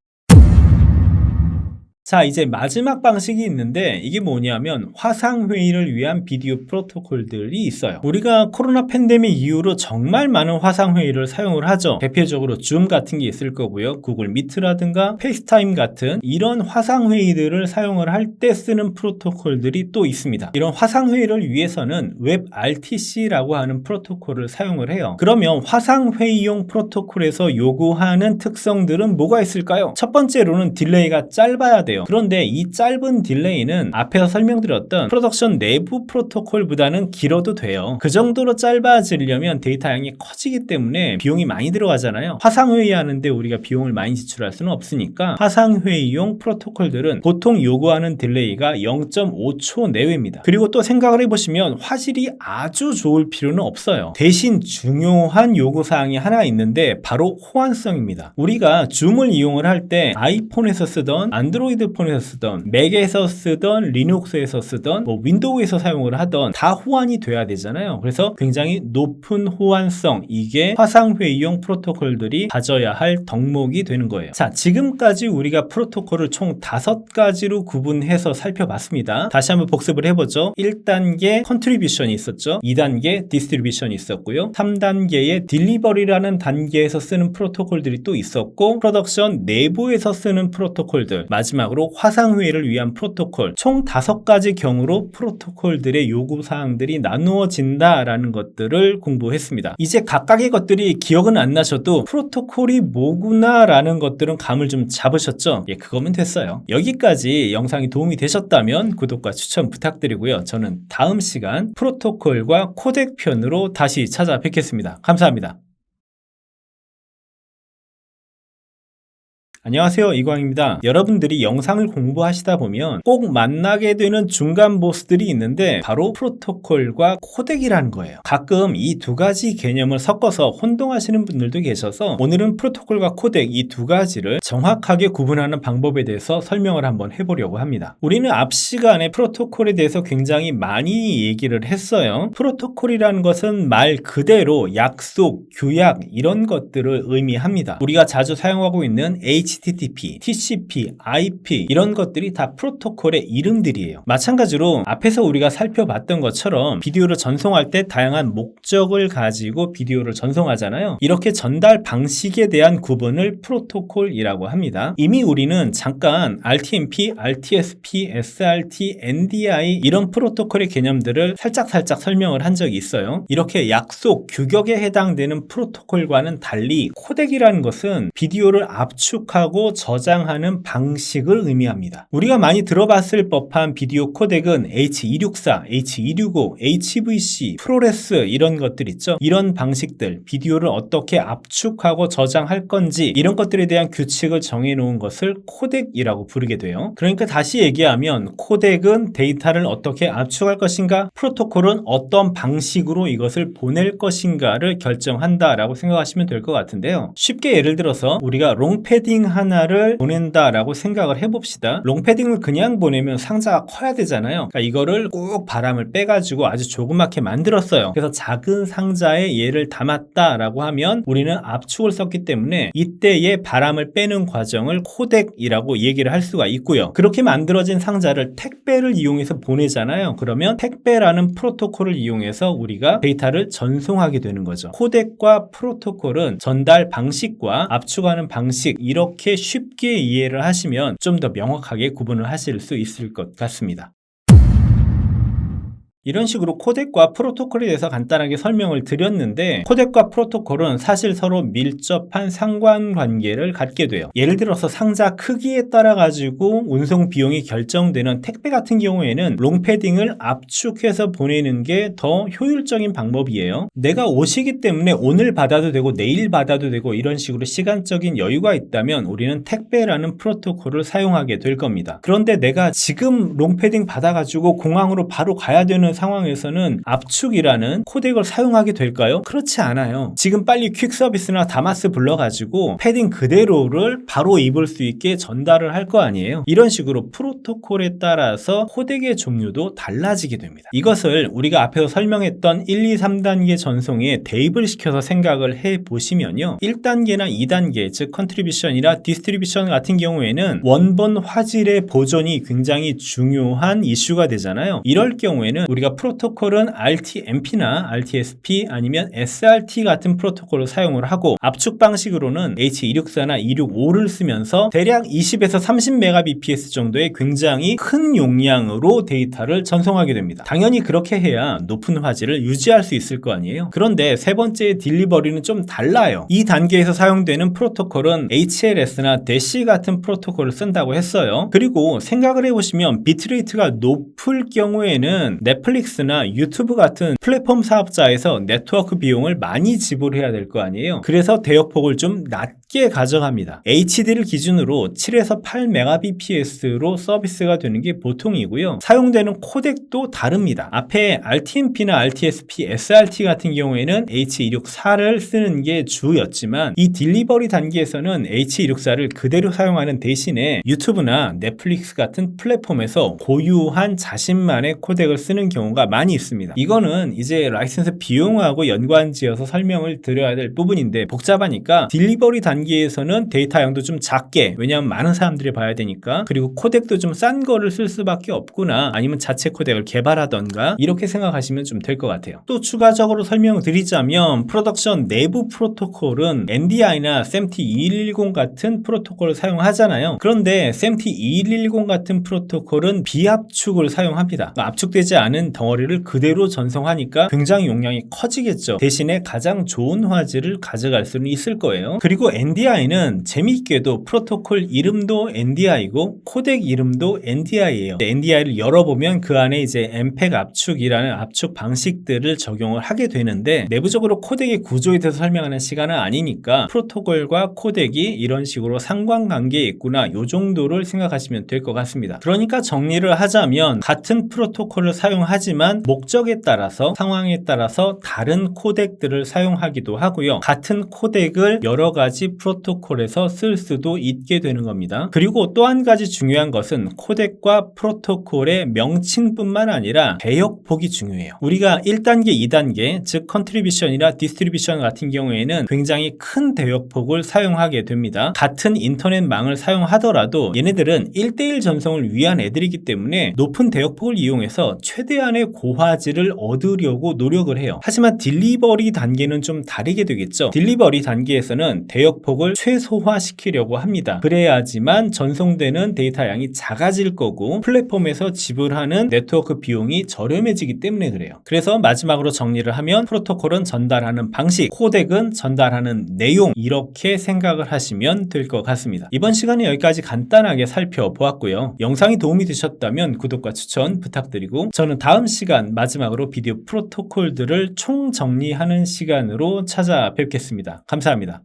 자, 이제 마지막 방식이 있는데 이게 뭐냐면 화상회의를 위한 비디오 프로토콜들이 있어요. 우리가 코로나 팬데믹 이후로 정말 많은 화상회의를 사용을 하죠. 대표적으로 줌 같은 게 있을 거고요. 구글 미트라든가 페이스타임 같은 이런 화상회의들을 사용을 할 때 쓰는 프로토콜들이 또 있습니다. 이런 화상회의를 위해서는 WebRTC라고 하는 프로토콜을 사용을 해요. 그러면 화상회의용 프로토콜에서 요구하는 특성들은 뭐가 있을까요? 첫 번째로는 딜레이가 짧아야 돼요. 그런데 이 짧은 딜레이는 앞에서 설명드렸던 프로덕션 내부 프로토콜보다는 길어도 돼요. 그 정도로 짧아지려면 데이터 양이 커지기 때문에 비용이 많이 들어가잖아요. 화상회의 하는데 우리가 비용을 많이 지출할 수는 없으니까 화상회의용 프로토콜들은 보통 요구하는 딜레이가 0.5초 내외입니다. 그리고 또 생각을 해보시면 화질이 아주 좋을 필요는 없어요. 대신 중요한 요구사항이 하나 있는데 바로 호환성입니다. 우리가 줌을 이용을 할 때 아이폰에서 쓰던 안드로이드 폰에서 쓰던 맥에서 쓰던 리눅스에서 쓰던 윈도우에서 사용을 하던 다 호환이 돼야 되잖아요. 그래서 굉장히 높은 호환성, 이게 화상회의용 프로토콜들이 가져야 할 덕목이 되는 거예요. 자, 지금까지 우리가 프로토콜을 총 5가지로 구분해서 살펴봤습니다. 다시 한번 복습을 해보죠. 1단계 컨트리뷰션이 있었죠. 2단계 디스트리뷰션이 있었고요. 3단계의 딜리버리라는 단계에서 쓰는 프로토콜들이 또 있었고, 프로덕션 내부에서 쓰는 프로토콜들, 마지막으로 화상회의를 위한 프로토콜, 총 5가지 경우로 프로토콜들의 요구사항들이 나누어진다라는 것들을 공부했습니다. 이제 각각의 것들이 기억은 안 나셔도 프로토콜이 뭐구나 라는 것들은 감을 좀 잡으셨죠? 예, 그거면 됐어요. 여기까지 영상이 도움이 되셨다면 구독과 추천 부탁드리고요. 저는 다음 시간 프로토콜과 코덱 편으로 다시 찾아뵙겠습니다. 감사합니다. 안녕하세요, 이광입니다. 여러분들이 영상을 공부하시다 보면 꼭 만나게 되는 중간 보스들이 있는데 바로 프로토콜과 코덱이라는 거예요. 가끔 이 두 가지 개념을 섞어서 혼동하시는 분들도 계셔서 오늘은 프로토콜과 코덱 이 두 가지를 정확하게 구분하는 방법에 대해서 설명을 한번 해보려고 합니다. 우리는 앞 시간에 프로토콜에 대해서 굉장히 많이 얘기를 했어요. 프로토콜이라는 것은 말 그대로 약속, 규약 이런 것들을 의미합니다. 우리가 자주 사용하고 있는 HTTP, TCP, IP 이런 것들이 다 프로토콜의 이름들이에요. 마찬가지로 앞에서 우리가 살펴봤던 것처럼 비디오를 전송할 때 다양한 목적을 가지고 비디오를 전송하잖아요. 이렇게 전달 방식에 대한 구분을 프로토콜이라고 합니다. 이미 우리는 잠깐 RTMP, RTSP, SRT, NDI 이런 프로토콜의 개념들을 살짝 설명을 한 적이 있어요. 이렇게 약속, 규격에 해당되는 프로토콜과는 달리 코덱이라는 것은 비디오를 압축하고 저장하는 방식을 의미합니다. 우리가 많이 들어봤을 법한 비디오 코덱은 H264, H265, HVC, 프로레스 이런 것들 있죠. 이런 방식들, 비디오를 어떻게 압축하고 저장할 건지 이런 것들에 대한 규칙을 정해놓은 것을 코덱이라고 부르게 돼요. 그러니까 다시 얘기하면 코덱은 데이터를 어떻게 압축할 것인가, 프로토콜은 어떤 방식으로 이것을 보낼 것인가를 결정한다라고 생각하시면 될 것 같은데요. 쉽게 예를 들어서 우리가 롱패딩 하나를 보낸다라고 생각을 해봅시다. 롱패딩을 그냥 보내면 상자가 커야 되잖아요. 그러니까 이거를 꼭 바람을 빼가지고 아주 조그맣게 만들었어요. 그래서 작은 상자에 얘를 담았다라고 하면 우리는 압축을 썼기 때문에 이때의 바람을 빼는 과정을 코덱이라고 얘기를 할 수가 있고요. 그렇게 만들어진 상자를 택배를 이용해서 보내잖아요. 그러면 택배라는 프로토콜을 이용해서 우리가 데이터를 전송하게 되는 거죠. 코덱과 프로토콜은 전달 방식과 압축하는 방식 이렇게 쉽게 이해를 하시면 좀 더 명확하게 구분을 하실 수 있을 것 같습니다. 이런 식으로 코덱과 프로토콜에 대해서 간단하게 설명을 드렸는데 코덱과 프로토콜은 사실 서로 밀접한 상관관계를 갖게 돼요. 예를 들어서 상자 크기에 따라 가지고 운송 비용이 결정되는 택배 같은 경우에는 롱패딩을 압축해서 보내는 게 더 효율적인 방법이에요. 내가 옷이기 때문에 오늘 받아도 되고 내일 받아도 되고 이런 식으로 시간적인 여유가 있다면 우리는 택배라는 프로토콜을 사용하게 될 겁니다. 그런데 내가 지금 롱패딩 받아가지고 공항으로 바로 가야 되는 상황에서는 압축이라는 코덱을 사용하게 될까요? 그렇지 않아요. 지금 빨리 퀵 서비스나 다마스 불러가지고 패딩 그대로를 바로 입을 수 있게 전달을 할 거 아니에요. 이런 식으로 프로토콜에 따라서 코덱의 종류도 달라지게 됩니다. 이것을 우리가 앞에서 설명했던 1, 2, 3단계 전송에 대입을 시켜서 생각을 해보시면요, 1단계나 2단계, 즉 컨트리뷰션이나 디스트리뷰션 같은 경우에는 원본 화질의 보존이 굉장히 중요한 이슈가 되잖아요. 이럴 경우에는 우리가 프로토콜은 RTMP나 RTSP 아니면 SRT 같은 프로토콜을 사용을 하고, 압축 방식으로는 H264나 265를 쓰면서 대략 20에서 30Mbps 정도의 굉장히 큰 용량으로 데이터를 전송하게 됩니다. 당연히 그렇게 해야 높은 화질을 유지할 수 있을 거 아니에요. 그런데 세 번째 딜리버리는 좀 달라요. 이 단계에서 사용되는 프로토콜은 HLS나 DAC 같은 프로토콜을 쓴다고 했어요. 그리고 생각을 해보시면 비트레이트가 높을 경우에는 넷플릭스나 유튜브 같은 플랫폼 사업자에서 네트워크 비용을 많이 지불해야 될 거 아니에요. 그래서 대역폭을 좀 낮게 가져갑니다. HD를 기준으로 7에서 8Mbps로 서비스가 되는 게 보통이고요. 사용되는 코덱도 다릅니다. 앞에 RTMP나 RTSP, SRT 같은 경우에는 H264를 쓰는 게 주였지만, 이 딜리버리 단계에서는 H264를 그대로 사용하는 대신에 유튜브나 넷플릭스 같은 플랫폼에서 고유한 자신만의 코덱을 쓰는 경우가 많이 있습니다. 이거는 이제 라이센스 비용하고 연관지어서 설명을 드려야 될 부분인데 복잡하니까, 딜리버리 단계에서는 데이터 양도 좀 작게, 왜냐하면 많은 사람들이 봐야 되니까, 그리고 코덱도 좀 싼 거를 쓸 수밖에 없구나, 아니면 자체 코덱을 개발하던가, 이렇게 생각하시면 좀 될 것 같아요. 또 추가적으로 설명을 드리자면, 프로덕션 내부 프로토콜은 NDI나 SMPTE110 같은 프로토콜을 사용하잖아요. 그런데 SMPTE110 같은 프로토콜은 비압축을 사용합니다. 압축되지 않은 덩어리를 그대로 전송하니까 굉장히 용량이 커지겠죠. 대신에 가장 좋은 화질을 가져갈 수는 있을 거예요. 그리고 NDI는 재미있게도 프로토콜 이름도 NDI고 코덱 이름도 NDI예요. NDI를 열어보면 그 안에 이제 MPEG 압축이라는 압축 방식들을 적용을 하게 되는데, 내부적으로 코덱의 구조에 대해서 설명하는 시간은 아니니까 프로토콜과 코덱이 이런 식으로 상관관계에 있구나, 요 정도를 생각하시면 될 것 같습니다. 그러니까 정리를 하자면, 같은 프로토콜을 사용하지만 목적에 따라서, 상황에 따라서 다른 코덱들을 사용하기도 하고요, 같은 코덱을 여러 가지 프로토콜에서 쓸 수도 있게 되는 겁니다. 그리고 또 한 가지 중요한 것은 코덱과 프로토콜의 명칭뿐만 아니라 대역폭이 중요해요. 우리가 1단계, 2단계, 즉 컨트리뷰션이나 디스트리뷰션 같은 경우에는 굉장히 큰 대역폭을 사용하게 됩니다. 같은 인터넷망을 사용하더라도 얘네들은 1대1 전송을 위한 애들이기 때문에 높은 대역폭을 이용해서 최대한의 고화질을 얻으려고 노력을 해요. 하지만 딜리버리 단계는 좀 다르게 되겠죠. 딜리버리 단계에서는 대역폭을 최소화시키려고 합니다. 그래야지만 전송되는 데이터 양이 작아질 거고 플랫폼에서 지불하는 네트워크 비용이 저렴해지기 때문에 그래요. 그래서 마지막으로 정리를 하면, 프로토콜은 전달하는 방식, 코덱은 전달하는 내용, 이렇게 생각을 하시면 될 것 같습니다. 이번 시간에 여기까지 간단하게 살펴보았고요. 영상이 도움이 되셨다면 구독과 추천 부탁드리고, 저는 다음 시간 마지막으로 비디오 프로토콜들을 총정리하는 시간으로 찾아뵙겠습니다. 감사합니다.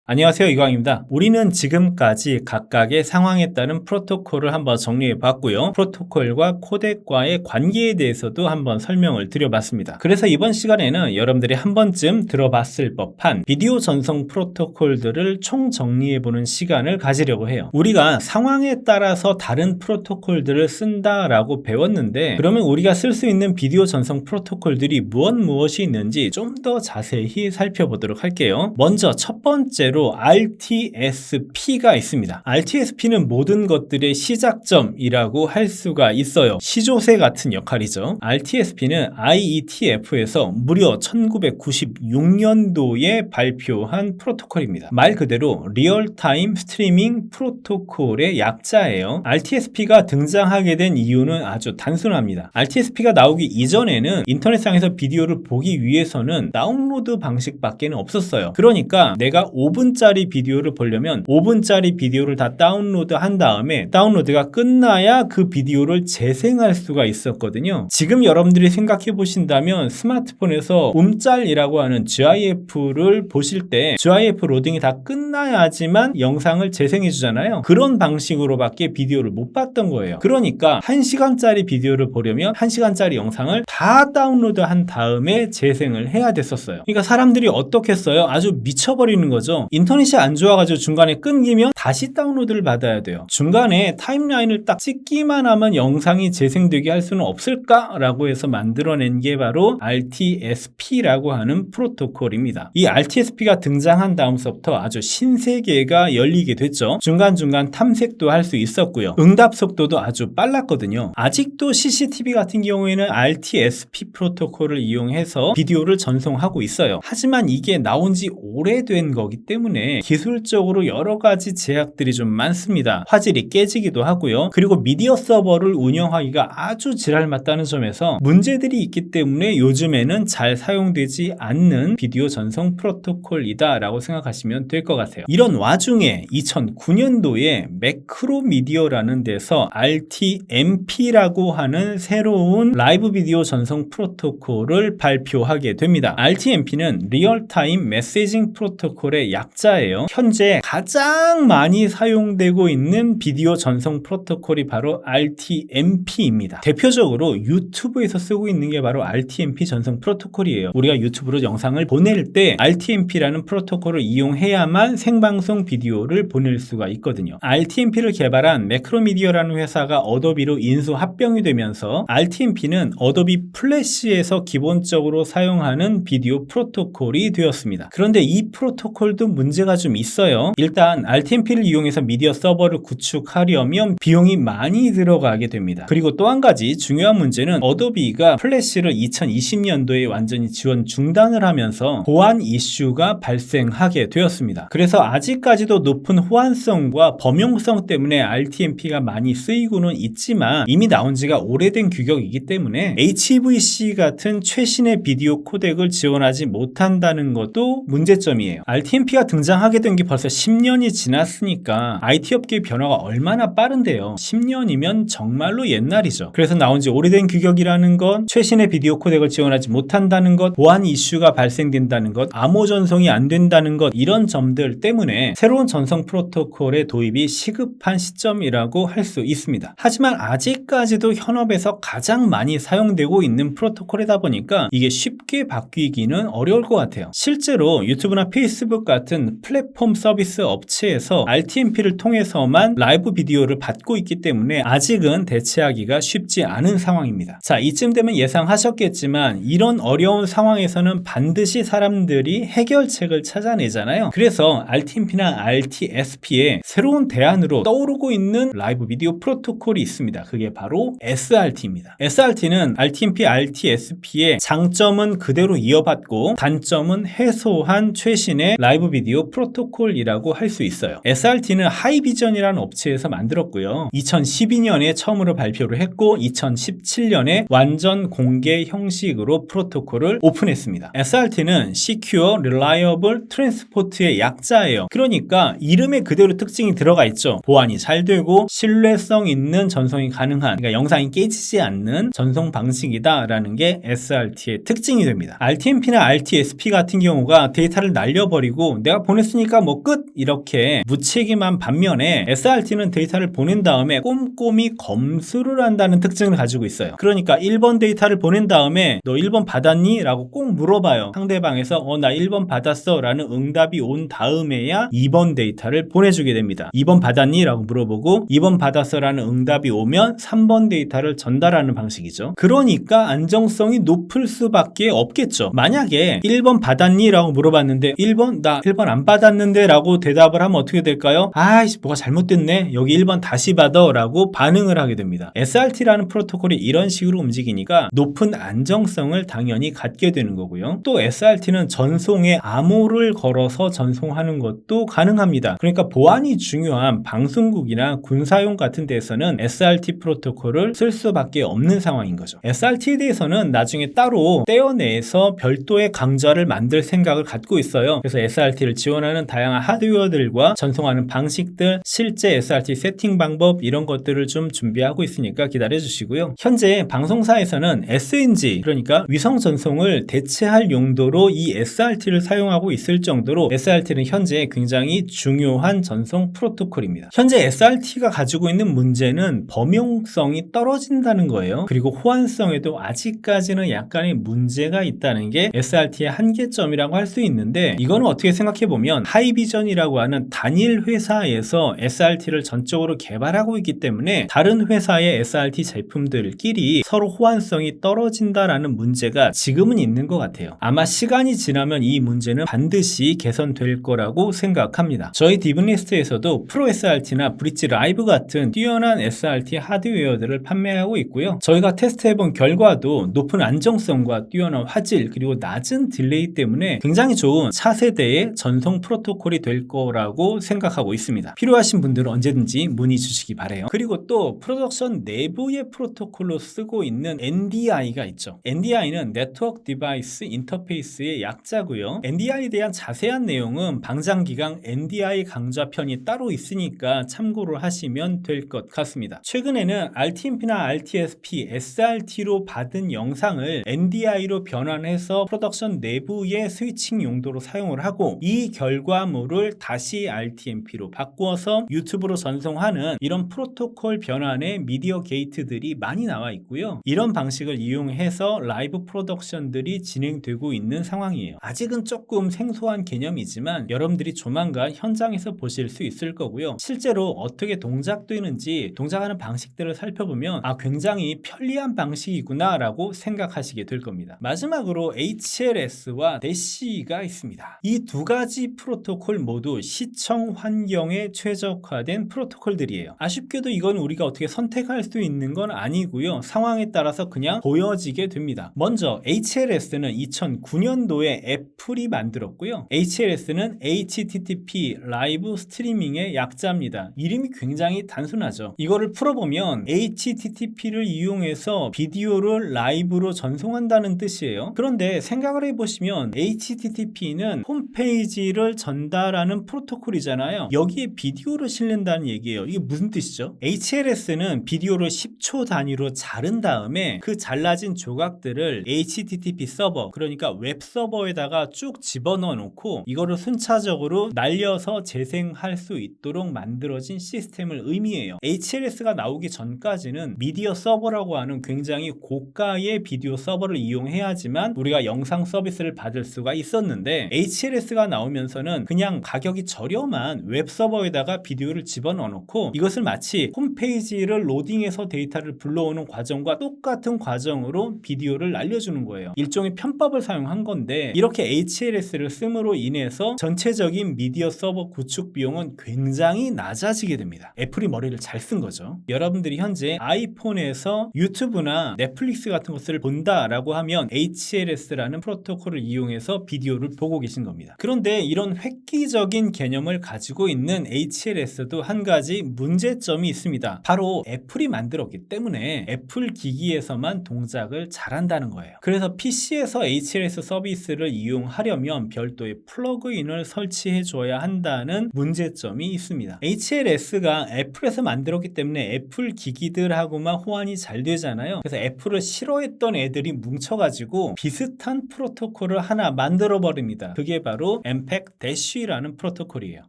안녕하세요, 이광입니다. 우리는 지금까지 각각의 상황에 따른 프로토콜을 한번 정리해 봤고요. 프로토콜과 코덱과의 관계에 대해서도 한번 설명을 드려봤습니다. 그래서 이번 시간에는 여러분들이 한 번쯤 들어봤을 법한 비디오 전송 프로토콜들을 총정리해보는 시간을 가지려고 해요. 우리가 상황에 따라서 다른 프로토콜들을 쓴다라고 배웠는데, 그러면 우리가 쓸 수 있는 비디오 전송 프로토콜들이 무엇이 있는지 좀 더 자세히 살펴보도록 할게요. 먼저 첫 번째로 RTSP가 있습니다. RTSP는 모든 것들의 시작점이라고 할 수가 있어요. 시조새 같은 역할이죠. RTSP는 IETF에서 무려 1996년도에 발표한 프로토콜입니다. 말 그대로 리얼타임 스트리밍 프로토콜의 약자예요. RTSP가 등장하게 된 이유는 아주 단순합니다. RTSP가 나오기 이전에는 인터넷상에서 비디오를 보기 위해서는 다운로드 방식밖에 없었어요. 그러니까 내가 5분 5분짜리 비디오를 보려면 5분짜리 비디오를 다 다운로드 한 다음에 다운로드가 끝나야 그 비디오를 재생할 수가 있었거든요. 지금 여러분들이 생각해 보신다면 스마트폰에서 움짤이라고 하는 GIF를 보실 때 GIF 로딩이 다 끝나야지만 영상을 재생해 주잖아요. 그런 방식으로밖에 비디오를 못 봤던 거예요. 그러니까 1시간짜리 비디오를 보려면 1시간짜리 영상을 다 다운로드 한 다음에 재생을 해야 됐었어요. 그러니까 사람들이 어떻게 했어요? 아주 미쳐버리는 거죠. 인터넷이 안 좋아가지고 중간에 끊기면 다시 다운로드를 받아야 돼요. 중간에 타임라인을 딱 찍기만 하면 영상이 재생되게 할 수는 없을까라고 해서 만들어낸 게 바로 RTSP라고 하는 프로토콜입니다. 이 RTSP가 등장한 다음서부터 아주 신세계가 열리게 됐죠. 중간중간 탐색도 할 수 있었고요. 응답 속도도 아주 빨랐거든요. 아직도 CCTV 같은 경우에는 RTSP 프로토콜을 이용해서 비디오를 전송하고 있어요. 하지만 이게 나온 지 오래된 거기 때문에 기술적으로 여러 가지 제약들이 좀 많습니다. 화질이 깨지기도 하고요. 그리고 미디어 서버를 운영하기가 아주 지랄맞다는 점에서 문제들이 있기 때문에 요즘에는 잘 사용되지 않는 비디오 전송 프로토콜이다 라고 생각하시면 될 것 같아요. 이런 와중에 2009년도에 매크로미디어라는 데서 RTMP라고 하는 새로운 라이브 비디오 전송 프로토콜을 발표하게 됩니다. RTMP는 리얼타임 메시징 프로토콜의 약자예요. 현재 가장 많이 사용되고 있는 비디오 전송 프로토콜이 바로 RTMP입니다. 대표적으로 유튜브에서 쓰고 있는 게 바로 RTMP 전송 프로토콜이에요. 우리가 유튜브로 영상을 보낼 때 RTMP라는 프로토콜을 이용해야만 생방송 비디오를 보낼 수가 있거든요. RTMP를 개발한 매크로미디어라는 회사가 어도비로 인수 합병이 되면서 RTMP는 어도비 플래시에서 기본적으로 사용하는 비디오 프로토콜이 되었습니다. 그런데 이 프로토콜도 문제가 좀 있어요. 일단 RTMP를 이용해서 미디어 서버를 구축하려면 비용이 많이 들어가게 됩니다. 그리고 또 한 가지 중요한 문제는 어도비가 플래시를 2020년도에 완전히 지원 중단을 하면서 보안 이슈가 발생하게 되었습니다. 그래서 아직까지도 높은 호환성과 범용성 때문에 RTMP가 많이 쓰이고는 있지만 이미 나온 지가 오래된 규격이기 때문에 HEVC 같은 최신의 비디오 코덱을 지원하지 못한다는 것도 문제점이에요. RTMP가 등장하게 된 게 벌써 10년이 지났으니까 IT 업계의 변화가 얼마나 빠른데요. 10년이면 정말로 옛날이죠. 그래서 나온 지 오래된 규격이라는 것, 최신의 비디오 코덱을 지원하지 못한다는 것, 보안 이슈가 발생된다는 것, 암호 전송이 안 된다는 것, 이런 점들 때문에 새로운 전송 프로토콜의 도입이 시급한 시점이라고 할 수 있습니다. 하지만 아직까지도 현업에서 가장 많이 사용되고 있는 프로토콜이다 보니까 이게 쉽게 바뀌기는 어려울 것 같아요. 실제로 유튜브나 페이스북 같은 플랫폼 서비스 업체에서 RTMP를 통해서만 라이브 비디오를 받고 있기 때문에 아직은 대체하기가 쉽지 않은 상황입니다. 자, 이쯤 되면 예상하셨겠지만 이런 어려운 상황에서는 반드시 사람들이 해결책을 찾아내잖아요. 그래서 RTMP나 RTSP의 새로운 대안으로 떠오르고 있는 라이브 비디오 프로토콜이 있습니다. 그게 바로 SRT입니다. SRT는 RTMP, RTSP의 장점은 그대로 이어받고 단점은 해소한 최신의 라이브 비디오 프로토콜이라고 할 수 있어요. SRT는 하이비전이라는 업체에서 만들었고요. 2012년에 처음으로 발표를 했고 2017년에 완전 공개 형식으로 프로토콜을 오픈했습니다. SRT는 Secure, Reliable Transport의 약자예요. 그러니까 이름에 그대로 특징이 들어가 있죠. 보안이 잘 되고 신뢰성 있는 전송이 가능한, 그러니까 영상이 깨지지 않는 전송 방식이다라는 게 SRT의 특징이 됩니다. RTMP나 RTSP 같은 경우가 데이터를 날려버리고 내가 보냈으니까 뭐 끝! 이렇게 무책임한 반면에 SRT는 데이터를 보낸 다음에 꼼꼼히 검수를 한다는 특징을 가지고 있어요. 그러니까 1번 데이터를 보낸 다음에 너 1번 받았니? 라고 꼭 물어봐요. 상대방에서 나 1번 받았어 라는 응답이 온 다음에야 2번 데이터를 보내주게 됩니다. 2번 받았니? 라고 물어보고 2번 받았어 라는 응답이 오면 3번 데이터를 전달하는 방식이죠. 그러니까 안정성이 높을 수밖에 없겠죠. 만약에 1번 받았니? 라고 물어봤는데 1번? 나 1번 안 받았는데 라고 대답을 하면 어떻게 될까요? 아이씨 뭐가 잘못됐네. 여기 1번 다시 받아 라고 반응을 하게 됩니다. SRT라는 프로토콜이 이런 식으로 움직이니까 높은 안정성을 당연히 갖게 되는 거고요. 또 SRT는 전송에 암호를 걸어서 전송하는 것도 가능합니다. 그러니까 보안이 중요한 방송국이나 군사용 같은 데에서는 SRT 프로토콜을 쓸 수밖에 없는 상황인 거죠. SRT에 대해서는 나중에 따로 떼어내서 별도의 강좌를 만들 생각을 갖고 있어요. 그래서 SRT를 SRT를 지원하는 다양한 하드웨어들과 전송하는 방식들, 실제 SRT 세팅 방법 이런 것들을 좀 준비하고 있으니까 기다려 주시고요. 현재 방송사에서는 SNG 그러니까 위성 전송을 대체할 용도로 이 SRT를 사용하고 있을 정도로 SRT는 현재 굉장히 중요한 전송 프로토콜입니다. 현재 SRT가 가지고 있는 문제는 범용성이 떨어진다는 거예요. 그리고 호환성에도 아직까지는 약간의 문제가 있다는 게 SRT의 한계점이라고 할 수 있는데, 이거는 어떻게 생각해 보면 하이비전이라고 하는 단일 회사에서 SRT를 전적으로 개발하고 있기 때문에 다른 회사의 SRT 제품들끼리 서로 호환성이 떨어진다라는 문제가 지금은 있는 것 같아요. 아마 시간이 지나면 이 문제는 반드시 개선될 거라고 생각합니다. 저희 디브리스트에서도 프로 SRT나 브릿지 라이브 같은 뛰어난 SRT 하드웨어들을 판매하고 있고요. 저희가 테스트해본 결과도 높은 안정성과 뛰어난 화질 그리고 낮은 딜레이 때문에 굉장히 좋은 차세대의 전송 프로토콜이 될 거라고 생각하고 있습니다. 필요하신 분들은 언제든지 문의 주시기 바라요. 그리고 또 프로덕션 내부의 프로토콜로 쓰고 있는 NDI가 있죠. NDI는 네트워크 디바이스 인터페이스의 약자고요. NDI에 대한 자세한 내용은 방장기강 NDI 강좌편이 따로 있으니까 참고를 하시면 될 것 같습니다. 최근에는 RTMP나 RTSP, SRT로 받은 영상을 NDI로 변환해서 프로덕션 내부의 스위칭 용도로 사용을 하고, 이 결과물을 다시 RTMP로 바꾸어서 유튜브로 전송하는 이런 프로토콜 변환의 미디어 게이트들이 많이 나와 있고요. 이런 방식을 이용해서 라이브 프로덕션들이 진행되고 있는 상황이에요. 아직은 조금 생소한 개념이지만 여러분들이 조만간 현장에서 보실 수 있을 거고요. 실제로 어떻게 동작되는지 동작하는 방식들을 살펴보면 굉장히 편리한 방식이구나 라고 생각하시게 될 겁니다. 마지막으로 HLS와 DASH가 있습니다. 이 두 가지 프로토콜 모두 시청 환경에 최적화된 프로토콜들이에요. 아쉽게도 이건 우리가 어떻게 선택할 수 있는 건 아니고요. 상황에 따라서 그냥 보여지게 됩니다. 먼저 HLS는 2009년도에 애플이 만들었고요. HLS는 HTTP 라이브 스트리밍의 약자입니다. 이름이 굉장히 단순하죠. 이거를 풀어보면 HTTP를 이용해서 비디오를 라이브로 전송한다는 뜻이에요. 그런데 생각을 해보시면 HTTP는 홈페이지를 전달하는 프로토콜이잖아요. 여기에 비디오를 실는다는 얘기예요. 이게 무슨 뜻이죠? HLS는 비디오를 10초 단위로 자른 다음에 그 잘라진 조각들을 HTTP 서버, 그러니까 웹 서버에다가 쭉 집어넣어 놓고 이거를 순차적으로 날려서 재생할 수 있도록 만들어진 시스템을 의미해요. HLS가 나오기 전까지는 미디어 서버라고 하는 굉장히 고가의 비디오 서버를 이용해야지만 우리가 영상 서비스를 받을 수가 있었는데, HLS가 나오면서는 그냥 가격이 저렴한 웹 서버에다가 비디오를 집어넣어 놓고 이것을 마치 홈페이지를 로딩해서 데이터를 불러오는 과정과 똑같은 과정으로 비디오를 날려주는 거예요. 일종의 편법을 사용한 건데, 이렇게 HLS를 씀으로 인해서 전체적인 미디어 서버 구축 비용은 굉장히 낮아지게 됩니다. 애플이 머리를 잘 쓴 거죠. 여러분들이 현재 아이폰에서 유튜브나 넷플릭스 같은 것을 본다라고 하면 HLS라는 프로토콜을 이용해서 비디오를 보고 계신 겁니다. 그런데 이런 획기적인 개념을 가지고 있는 HLS도 한 가지 문제점이 있습니다. 바로 애플이 만들었기 때문에 애플 기기에서만 동작을 잘한다는 거예요. 그래서 PC에서 HLS 서비스를 이용하려면 별도의 플러그인을 설치해 줘야 한다는 문제점이 있습니다. HLS가 애플에서 만들었기 때문에 애플 기기들하고만 호환이 잘 되잖아요. 그래서 애플을 싫어했던 애들이 뭉쳐가지고 비슷한 프로토콜을 하나 만들어 버립니다. 그게 바로 MPEG-Dash라는 프로토콜이에요.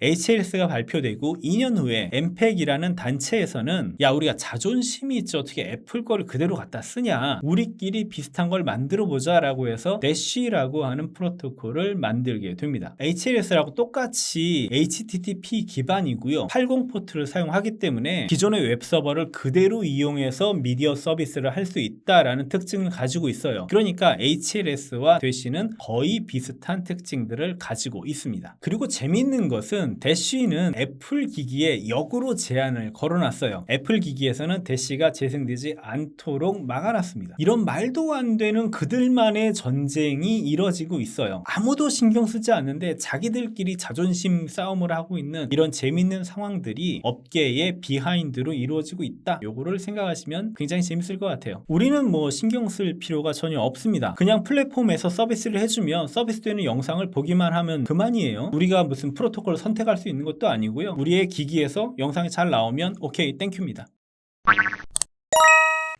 HLS가 발표되고 2년 후에 MPEG이라는 단체에서는 우리가 자존심이 있지 어떻게 애플 거를 그대로 갖다 쓰냐, 우리끼리 비슷한 걸 만들어 보자 라고 해서 Dash라고 하는 프로토콜을 만들게 됩니다. HLS라고 똑같이 HTTP 기반이고요. 80 포트를 사용하기 때문에 기존의 웹서버를 그대로 이용해서 미디어 서비스를 할 수 있다라는 특징을 가지고 있어요. 그러니까 HLS와 Dash는 거의 비슷한 특징들을 가지고 있습니다. 그리고 재미있는 것은 Dash는 애플 기기에 역으로 제한을 걸어놨어요. 애플 기기에서는 Dash가 재생되지 않도록 막아놨습니다. 이런 말도 안 되는 그들만의 전쟁이 이뤄지고 있어요. 아무도 신경 쓰지 않는데 자기들끼리 자존심 싸움을 하고 있는 이런 재미있는 상황들이 업계의 비하인드로 이루어지고 있다. 요거를 생각하시면 굉장히 재밌을 것 같아요. 우리는 뭐 신경 쓸 필요가 전혀 없습니다. 그냥 플랫폼에서 서비스를 해주면 서비스되는 영상을 보기만 하면 그만이에요. 우리가 무슨 프로토콜을 선택할 수 있는 것도 아니고요. 우리의 기기에서 영상이 잘 나오면 오케이 땡큐입니다.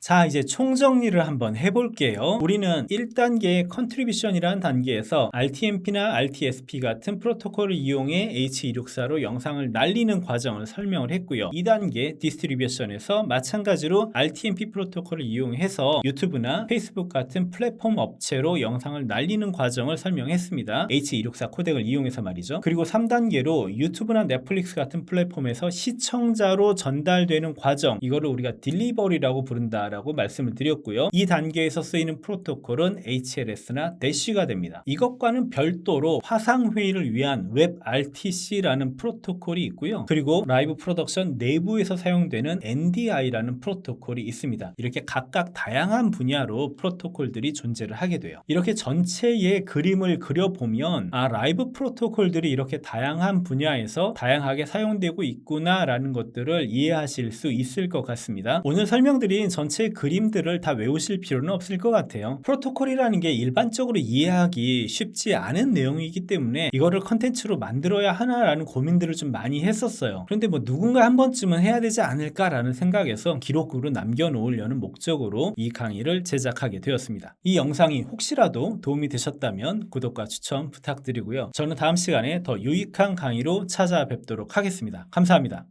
자, 이제 총정리를 한번 해볼게요. 우리는 1단계의 컨트리뷰션이라는 단계에서 RTMP나 RTSP 같은 프로토콜을 이용해 H264로 영상을 날리는 과정을 설명을 했고요. 2단계 디스트리뷰션에서 마찬가지로 RTMP 프로토콜을 이용해서 유튜브나 페이스북 같은 플랫폼 업체로 영상을 날리는 과정을 설명했습니다. H264 코덱을 이용해서 말이죠. 그리고 3단계로 유튜브나 넷플릭스 같은 플랫폼에서 시청자로 전달되는 과정, 이거를 우리가 딜리버리라고 부른다 라고 말씀을 드렸고요. 이 단계에서 쓰이는 프로토콜은 HLS나 DASH가 됩니다. 이것과는 별도로 화상회의를 위한 WebRTC라는 프로토콜이 있고요. 그리고 라이브 프로덕션 내부에서 사용되는 NDI라는 프로토콜이 있습니다. 이렇게 각각 다양한 분야로 프로토콜들이 존재를 하게 돼요. 이렇게 전체의 그림을 그려보면 라이브 프로토콜들이 이렇게 다양한 분야에서 다양하게 사용되고 있구나 라는 것들을 이해하실 수 있을 것 같습니다. 오늘 설명드린 전체 그림들을 다 외우실 필요는 없을 것 같아요. 프로토콜이라는 게 일반적으로 이해하기 쉽지 않은 내용이기 때문에 이거를 컨텐츠로 만들어야 하나라는 고민들을 좀 많이 했었어요. 그런데 뭐 누군가 한 번쯤은 해야 되지 않을까라는 생각에서 기록으로 남겨놓으려는 목적으로 이 강의를 제작하게 되었습니다. 이 영상이 혹시라도 도움이 되셨다면 구독과 추천 부탁드리고요. 저는 다음 시간에 더 유익한 강의로 찾아뵙도록 하겠습니다. 감사합니다.